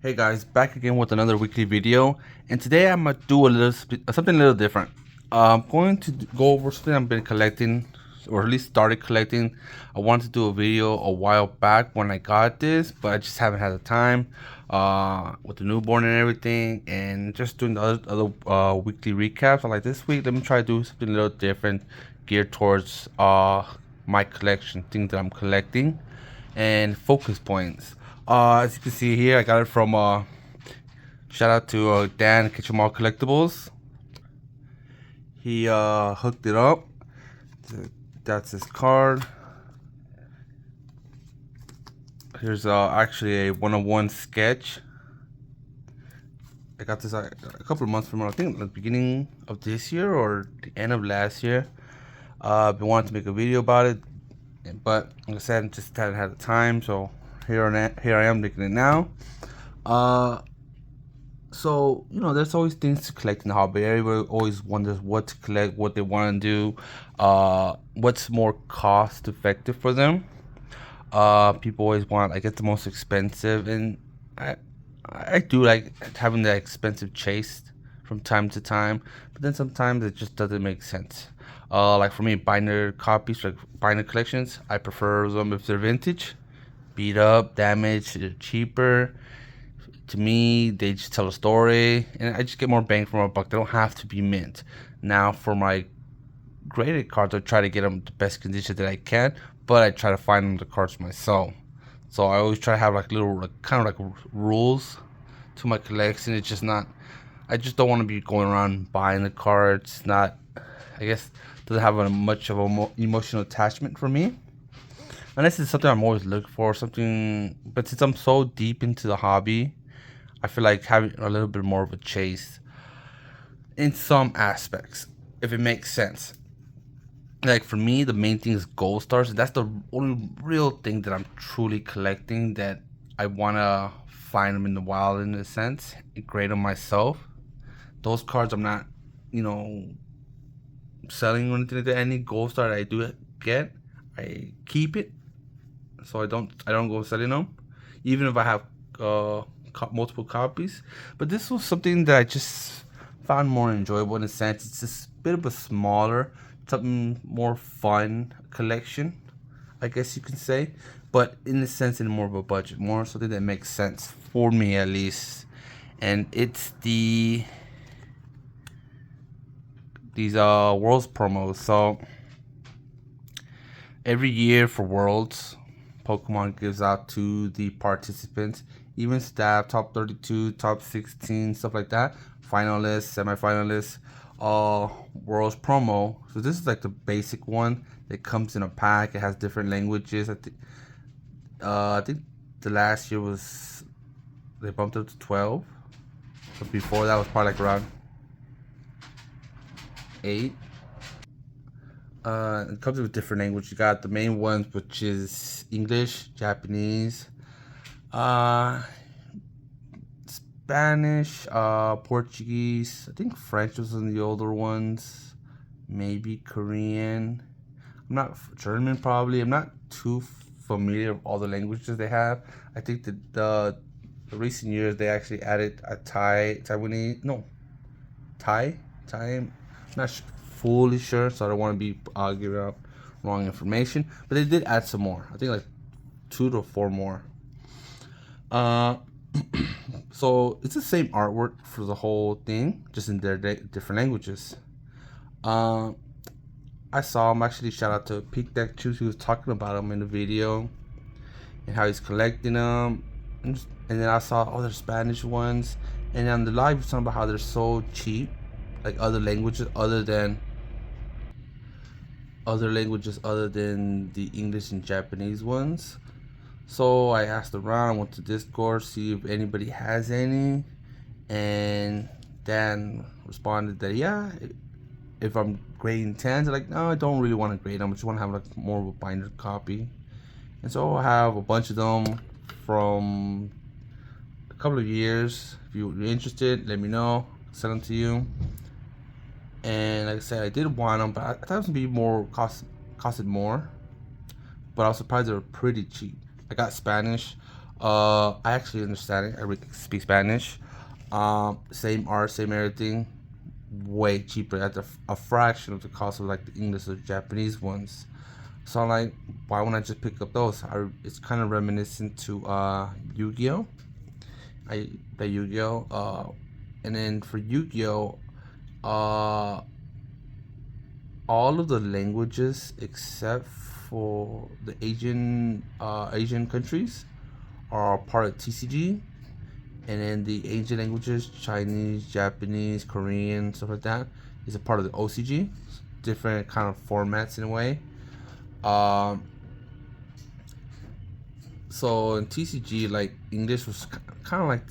Hey guys, back again with another weekly video, and today I'm gonna do something a little different. I'm going to go over something I've been collecting, or at least started collecting. I wanted to do a video a while back when I got this, but I just haven't had the time with the newborn and everything, and just doing the other weekly recaps. So like this week, let me try to do something a little different, geared towards my collection, things that I'm collecting, and focus points. As you can see here, I got it from shout out to Dan Kitchemal Collectibles. He hooked it up. That's his card. Here's actually a one-on-one sketch. I got this a couple of months from, I think, the beginning of this year or the end of last year. I've been wanting to make a video about it, but like I said, just hadn't had the time. So here I am making it now. So there's always things to collect in the hobby. Everybody always wonders what to collect, what they want to do, what's more cost effective for them. People always want, I guess, the most expensive, and I do like having that expensive chase from time to time, but then sometimes it just doesn't make sense. Like for me, binder copies, like binder collections, I prefer them if they're vintage, beat up, damaged, they're cheaper. To me, they just tell a story, and I just get more bang for my buck. They don't have to be mint. Now, for my graded cards, I try to get them the best condition that I can, but I try to find them the cards myself. So I always try to have like little, kind of like rules to my collection. It's just not. I just don't want to be going around buying the cards. Not, I guess, doesn't have much of a emotional attachment for me. Unless it's something I'm always looking for, something. But since I'm so deep into the hobby, I feel like having a little bit more of a chase in some aspects, if it makes sense. Like for me, the main thing is gold stars, and that's the only real thing that I'm truly collecting, that I wanna find them in the wild, in a sense, and grade them myself. Those cards I'm not, you know, selling or anything like that. Any gold star that I do get, I keep it, so I don't go selling them, even if I have multiple copies. But this was something that I just found more enjoyable, in a sense. It's just a bit of a smaller, something more fun collection, I guess you can say, but in a sense, in more of a budget, more something that makes sense for me at least. And it's these Worlds promos. So every year for Worlds, Pokemon gives out to the participants, even staff, top 32, top 16, stuff like that, finalists, semifinalists, Worlds promo. So this is like the basic one that comes in a pack. It has different languages. I think the last year was, they bumped up to 12. But before that was probably like around 8. It comes with different language. You got the main ones, which is English, Japanese, Spanish, Portuguese. I think French was in the older ones. Maybe Korean. I'm not German, probably. I'm not too familiar with all the languages they have. I think that the recent years they actually added a Taiwanese. No, Thai. I'm not fully sure, so I don't want to be giving out wrong information. But they did add some more. I think like 2 to 4 more. So it's the same artwork for the whole thing, just in their different languages. I saw him, actually, shout out to Peak Deck Choose. He was talking about them in the video and how he's collecting them. And then I saw other Spanish ones, and on the live he's talking about how they're so cheap, like other languages other than the English and Japanese ones. So I asked around, I went to Discord, see if anybody has any, and Dan responded that, yeah, if I'm grading 10s, like, no, I don't really want to grade them. I just want to have like more of a binder copy. And so I have a bunch of them from a couple of years. If you're interested, let me know. Send them to you. And like I said, I did want them, but I thought it was gonna be more costed more. But I was surprised they were pretty cheap. I got Spanish. I actually understand it. Speak Spanish. Same art, same everything. Way cheaper at a fraction of the cost of like the English or Japanese ones. So I'm like, why wouldn't I just pick up those? It's kind of reminiscent to Yu-Gi-Oh. I play Yu-Gi-Oh. And then for Yu-Gi-Oh, uh, all of the languages except for the Asian countries are part of TCG, and then the Asian languages, Chinese, Japanese, Korean, stuff like that, is a part of the OCG. Different kind of formats in a way. Um, so in TCG, like English was kind of like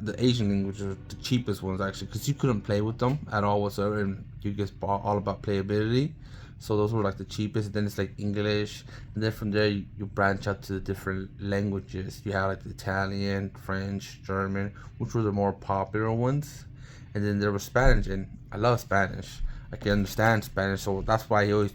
the Asian languages are the cheapest ones actually, because you couldn't play with them at all whatsoever, and you just all about playability. So those were like the cheapest. And then it's like English, and then from there you branch out to the different languages. You have like the Italian, French, German, which were the more popular ones, and then there was Spanish, and I love Spanish. I can understand Spanish, so that's why I always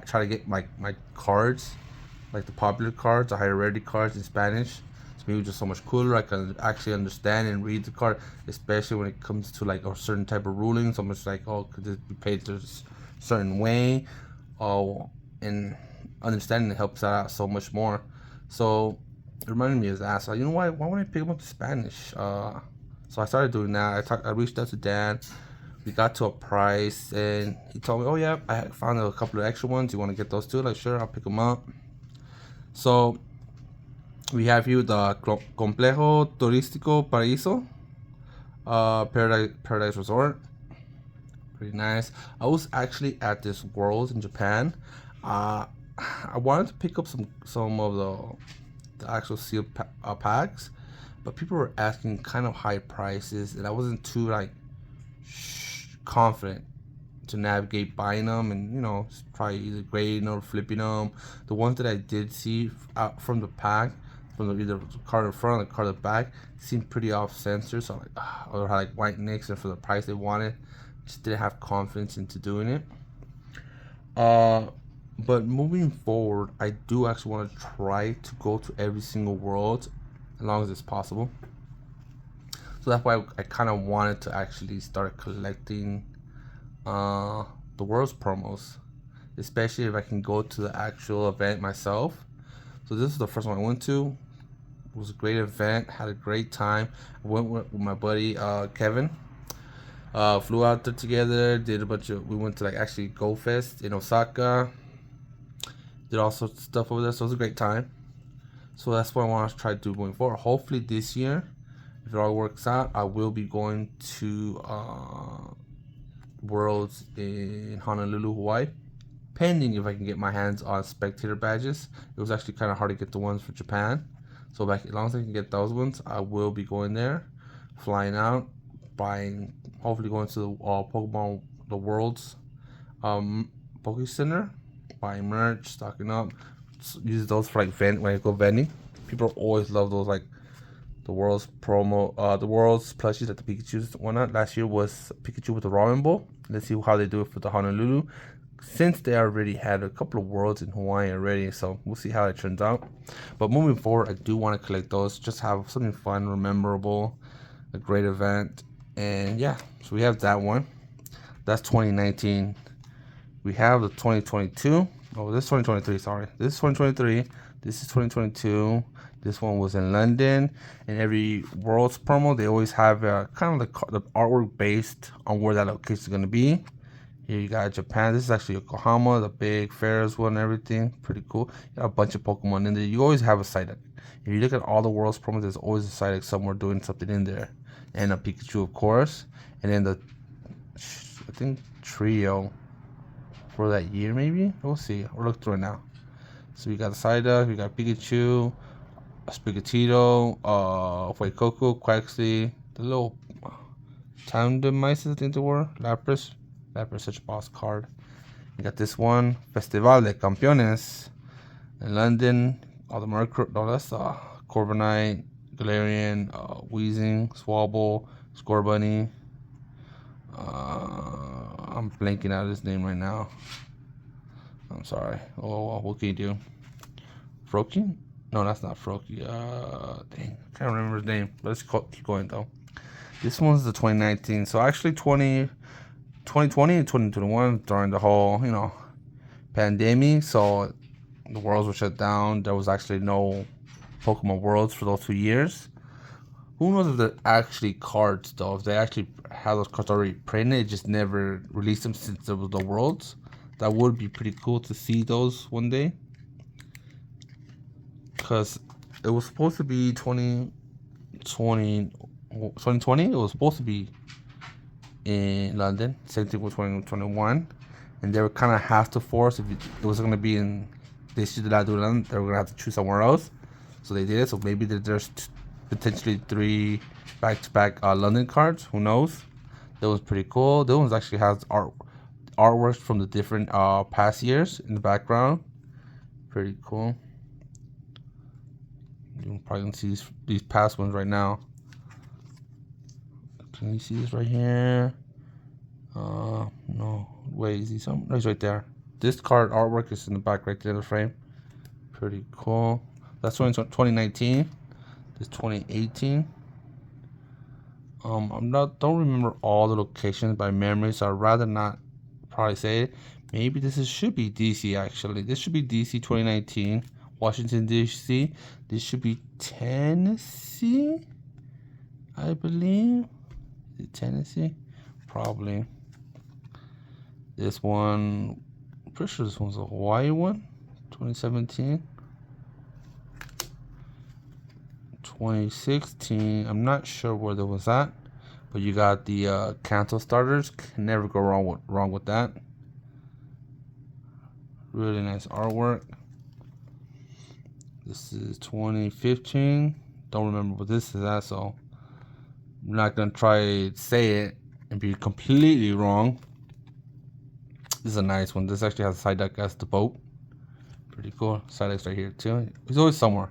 try to get my cards, like the popular cards, the higher rarity cards in Spanish. It's maybe just so much cooler. I can actually understand and read the card, especially when it comes to like a certain type of ruling. So much like, oh, could this be paid this certain way? Oh, and understanding it helps out so much more. So it reminded me of that. So you know why? Why would I pick up Spanish? So I started doing that. I reached out to Dan. We got to a price, and he told me, "Oh yeah, I found a couple of extra ones. You want to get those too?" Like, sure, I'll pick them up. So we have here the Complejo Turístico Paraíso, Paradise Resort. Pretty nice. I was actually at this World in Japan. Uh, I wanted to pick up some of the actual sealed packs, but people were asking kind of high prices, and I wasn't too like confident to navigate buying them, and try either grading or flipping them. The ones that I did see out from the pack, from either the card in front or the card in the back, seemed pretty off center. So I'm like, or had like white nicks, and for the price they wanted, just didn't have confidence into doing it. But moving forward, I do actually want to try to go to every single world as long as it's possible. So that's why I kind of wanted to actually start collecting the world's promos, especially if I can go to the actual event myself. So this is the first one I went to. It was a great event, had a great time. I went with my buddy Kevin. Flew out there together, did a bunch of, we went to like actually Go Fest in Osaka, did all sorts of stuff over there, so it was a great time. So that's what I want to try to do going forward. Hopefully this year, if it all works out, I will be going to Worlds in Honolulu, Hawaii, pending if I can get my hands on spectator badges. It was actually kind of hard to get the ones for Japan, so as long as I can get those ones, I will be going there, flying out, buying, hopefully going to the Pokemon the World's Poke Center, buying merch, stocking up, use those for like when I go vending. People always love those, like the World's promo, the World's plushies, like the Pikachu's and whatnot. Last year was Pikachu with the Ramen Bowl. Let's see how they do it for the Honolulu, since they already had a couple of Worlds in Hawaii already. So we'll see how it turns out. But moving forward, I do want to collect those, just have something fun, memorable, a great event. And yeah, so we have that one. That's 2019. We have the 2022. Oh, this is 2023. Sorry, this is 2023. This is 2022. This one was in London, and every World's promo, they always have kind of the artwork based on where that location is going to be. Here you got Japan. This is actually Yokohama, the big Ferris one and everything. Pretty cool. You got a bunch of Pokemon in there. You always have a Psyduck. If you look at all the World's promos, there's always a Psyduck somewhere doing something in there. And a Pikachu, of course. And then I think, trio for that year, maybe? We'll see. We'll look through it now. So we got Psyduck, we got Pikachu, Sprigatito, Fuecoco, Quaxley, the little Tandem Mice, I think they were. Lapras, such a boss card. We got this one, Festival de Campeones in London. All the Mercury, no, that's Corviknight, Galarian, Weezing, Swabble, Scorbunny. I'm blanking out his name right now. I'm sorry. Oh, what can you do? Froakie? No, that's not Froakie. Dang, can't remember his name. Let's keep going though. This one's the 2019. So actually 2020 and 2021 during the whole, pandemic. So the worlds were shut down. There was actually no Pokemon Worlds for those 2 years. Who knows if they're actually cards though? If they actually have those cards already printed, just never released them since there was the Worlds. That would be pretty cool to see those one day. Because it was supposed to be 2020. It was supposed to be in London. Same thing with 2021. And they were kind of have to force if it was going to be in. They should not do London. They were going to have to choose somewhere else. So they did it. So maybe there's potentially 3 back-to-back London cards. Who knows? That was pretty cool. That one actually has artwork from the different past years in the background. Pretty cool. You're probably gonna see these past ones right now. Can you see this right here? No. Wait, is he some? No, he's right there. This card artwork is in the back right there in the frame. Pretty cool. That's 2019. This 2018. Don't remember all the locations by memory, so I'd rather not probably say it. Maybe should be DC actually. This should be DC 2019. Washington DC. This should be Tennessee, I believe. Is it Tennessee? Probably. This one, I'm pretty sure this one's a Hawaii one. 2017. 2016. I'm not sure where that was at, but you got the Kanto starters. Can never go wrong with that. Really nice artwork. This is 2015. Don't remember what this is at, so I'm not gonna try to say it and be completely wrong. This is a nice one. This actually has a Psyduck as the boat. Pretty cool. Psyduck's right here too. He's always somewhere.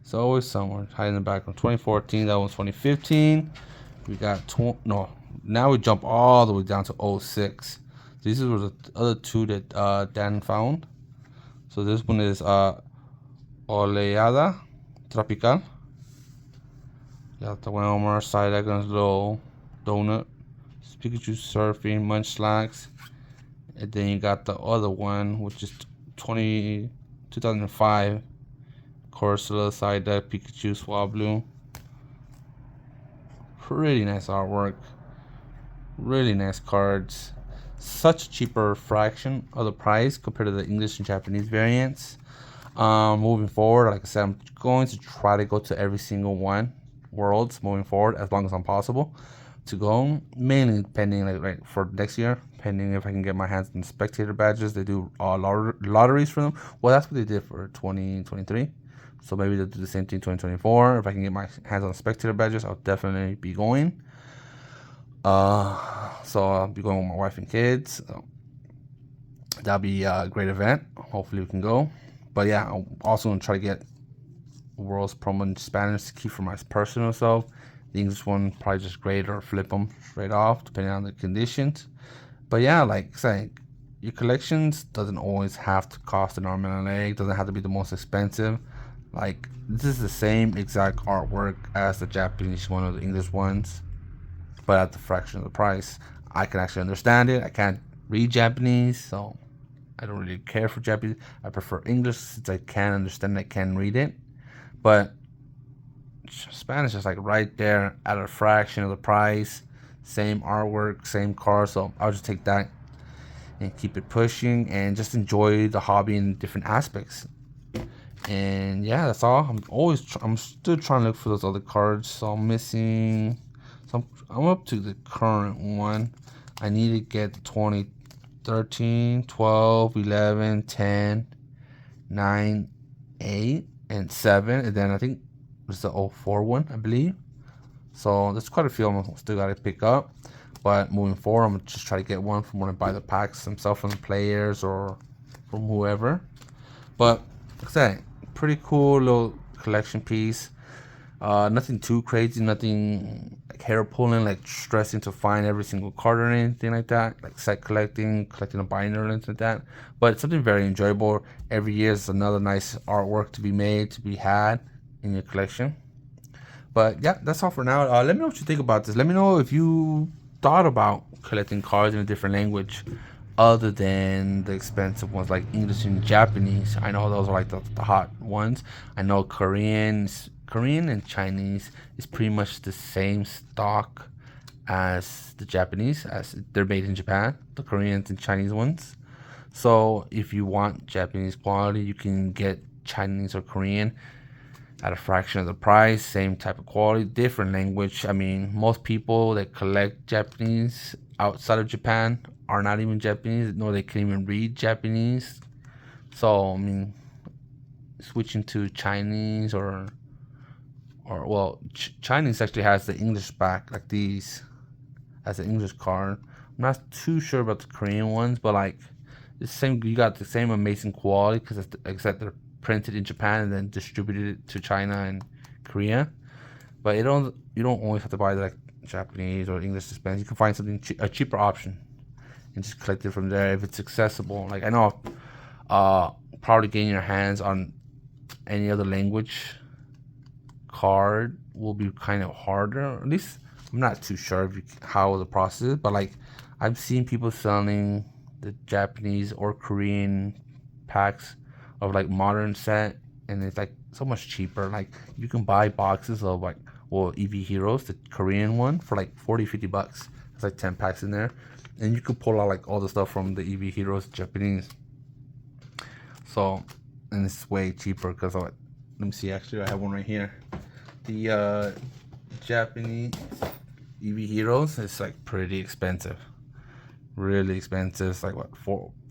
It's always somewhere. Hiding in the background. 2014. That one's 2015. We got now we jump all the way down to 06. These were the other 2 that Dan found. So this one is Oleada Tropical. Got the Wilmer, Psyduck, and his little donut. Pikachu surfing, Munchlax. And then you got the other one, which is 2005. Corsola, Psyduck, Pikachu, Swablu. Pretty nice artwork. Really nice cards. Such a cheaper fraction of the price compared to the English and Japanese variants. Moving forward, like I said, I'm going to try to go to every single one Worlds moving forward as long as I'm possible to go. Mainly pending like for next year, pending if I can get my hands on spectator badges. They do lotteries for them. Well, that's what they did for 2023. So maybe they'll do the same thing 2024. If I can get my hands on spectator badges, I'll definitely be going. So I'll be going with my wife and kids. That'll be a great event. Hopefully we can go. But yeah, I'm also gonna try to get World's promo in Spanish to keep for my personal self. The English one probably just grade or flip them straight off depending on the conditions. But yeah, like saying, your collections doesn't always have to cost an arm and a leg. Doesn't have to be the most expensive. Like this is the same exact artwork as the Japanese one or the English ones, but at the fraction of the price. I can actually understand it. I can't read Japanese, so I don't really care for Japanese. I prefer English since I can understand it, I can read it. But Spanish is like right there at a fraction of the price. Same artwork, same car. So I'll just take that and keep it pushing and just enjoy the hobby in different aspects. And yeah, that's all. I'm still trying to look for those other cards. So I'm missing I'm up to the current one. I need to get the 2013, 12, 11, 10, 9, 8, and 7. And then I think there's the 04 one, I believe. So there's quite a few I'm still got to pick up. But moving forward, I'm going to just try to get one from when I buy the packs themselves from the players or from whoever. But like I said, pretty cool little collection piece. Nothing too crazy, nothing hair pulling, like stressing to find every single card or anything like that, like set collecting a binder or anything like that. But it's something very enjoyable. Every year is another nice artwork to be made, to be had in your collection. But yeah, that's all for now. Let me know what you think about this. Let me know if you thought about collecting cards in a different language other than the expensive ones like English and Japanese. I know those are like the hot ones. I know Korean and Chinese is pretty much the same stock as the Japanese, as they're made in Japan, the Koreans and Chinese ones. So if you want Japanese quality, you can get Chinese or Korean at a fraction of the price, same type of quality, different language. I mean, most people that collect Japanese outside of Japan are not even Japanese, nor they can even read Japanese. So I mean, switching to Chinese or well, Chinese actually has the English back, like these, as an English card. I'm not too sure about the Korean ones, but like the same, you got the same amazing quality because except they're printed in Japan and then distributed to China and Korea. But you don't always have to buy like Japanese or English dispense. You can find something a cheaper option and just collect it from there if it's accessible. Like I know, probably getting your hands on any other language card will be kind of harder. At least I'm not too sure how the process is, but like I've seen people selling the Japanese or Korean packs of like modern set, and it's like so much cheaper. Like you can buy boxes of like, well, EV Heroes, the Korean one, for like 40-50 bucks. It's like 10 packs in there, and you could pull out like all the stuff from the EV Heroes Japanese. So, and it's way cheaper because let me see, actually I have one right here. The Japanese EV Heroes is like pretty expensive, really expensive. It's like what,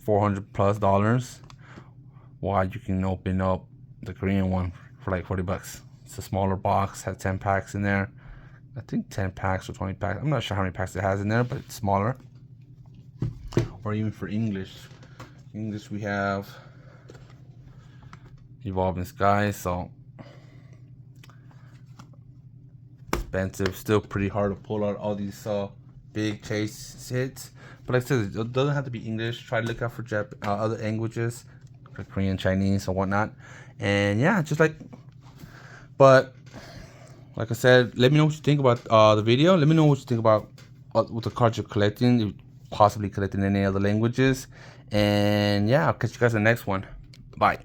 $400+. While you can open up the Korean one for like 40 bucks. It's a smaller box, has 10 packs in there. I think 10 packs or 20 packs. I'm not sure how many packs it has in there, but it's smaller. Or even for English. English we have Evolving Skies, so expensive. Still pretty hard to pull out all these big chase hits. But like I said, it doesn't have to be English. Try to look out for other languages, like Korean, Chinese, or whatnot. And yeah, just like, but like I said, let me know what you think about the video. Let me know what you think about what the cards you're collecting, if possibly collecting any other languages. And yeah, I'll catch you guys in the next one. Bye.